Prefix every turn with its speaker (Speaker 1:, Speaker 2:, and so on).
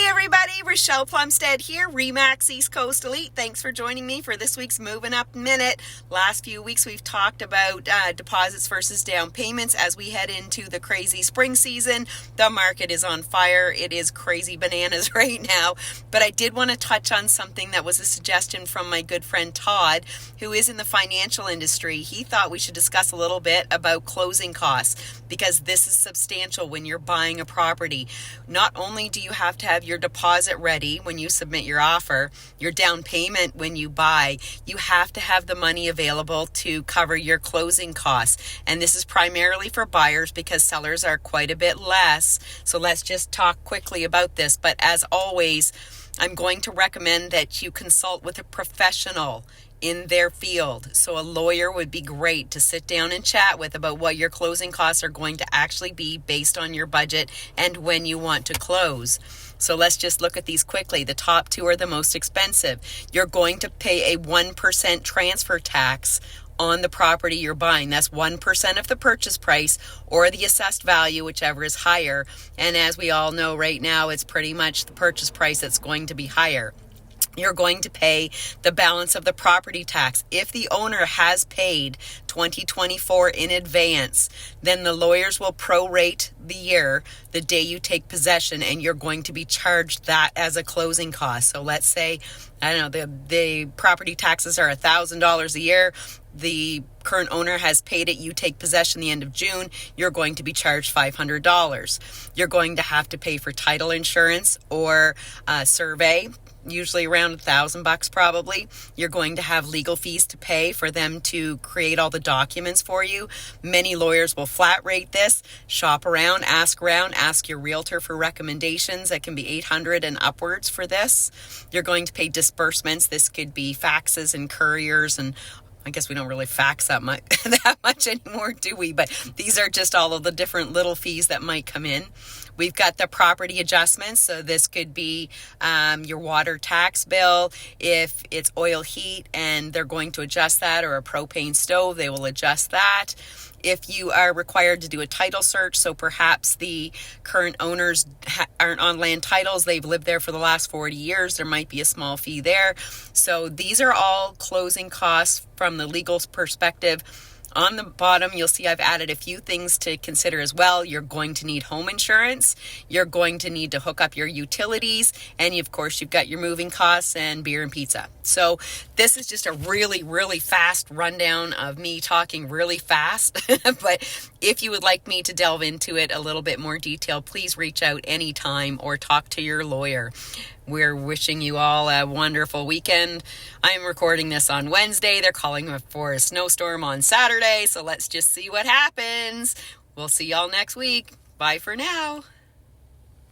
Speaker 1: everybody, Rochelle Plumstead here, Remax East Coast Elite. Thanks for joining me for this week's Movin Up Minute. Last few weeks we've talked about deposits versus down payments as we head into the crazy spring season. The market is on fire. It is crazy bananas right now. But I did want to touch on something that was a suggestion from my good friend Todd, who is in the financial industry. He thought we should discuss a little bit about closing costs because this is substantial when you're buying a property. Not only do you have to have your deposit ready when you submit your offer, your down payment when you buy, you have to have the money available to cover your closing costs. And this is primarily for buyers because sellers are quite a bit less. So let's just talk quickly about this. But as always, I'm going to recommend that you consult with a professional in their field. So a lawyer would be great to sit down and chat with about what your closing costs are going to actually be based on your budget and when you want to close. So let's just look at these quickly. The top two are the most expensive. You're going to pay a 1% transfer tax on the property you're buying. That's 1% of the purchase price or the assessed value, whichever is higher. And as we all know right now, it's pretty much the purchase price that's going to be higher. You're going to pay the balance of the property tax. If the owner has paid 2024 in advance, then the lawyers will prorate the year, the day you take possession, and you're going to be charged that as a closing cost. So let's say, I don't know, the property taxes are $1,000 a year. The current owner has paid it. You take possession the end of June. You're going to be charged $500. You're going to have to pay for title insurance or survey, usually around $1,000 probably. You're going to have legal fees to pay for them to create all the documents for you. Many lawyers will flat rate this. Shop around, ask your realtor for recommendations. That can be $800 and upwards for this. You're going to pay disbursements. This could be faxes and couriers, and I guess we don't really fax that much anymore, do we? But these are just all of the different little fees that might come in. We've got the property adjustments. So this could be your water tax bill. If it's oil heat and they're going to adjust that, or a propane stove, they will adjust that. If you are required to do a title search, so perhaps the current owners aren't on land titles, they've lived there for the last 40 years, there might be a small fee there. So these are all closing costs from the legal perspective. On the bottom, you'll see I've added a few things to consider as well. You're going to need home insurance. You're going to need to hook up your utilities. And of course, you've got your moving costs and beer and pizza. So this is just a really, really fast rundown of me talking really fast. But if you would like me to delve into it a little bit more detail, please reach out anytime or talk to your lawyer. We're wishing you all a wonderful weekend. I'm recording this on Wednesday. They're calling for a snowstorm on Saturday. So let's just see what happens. We'll see y'all next week. Bye for now.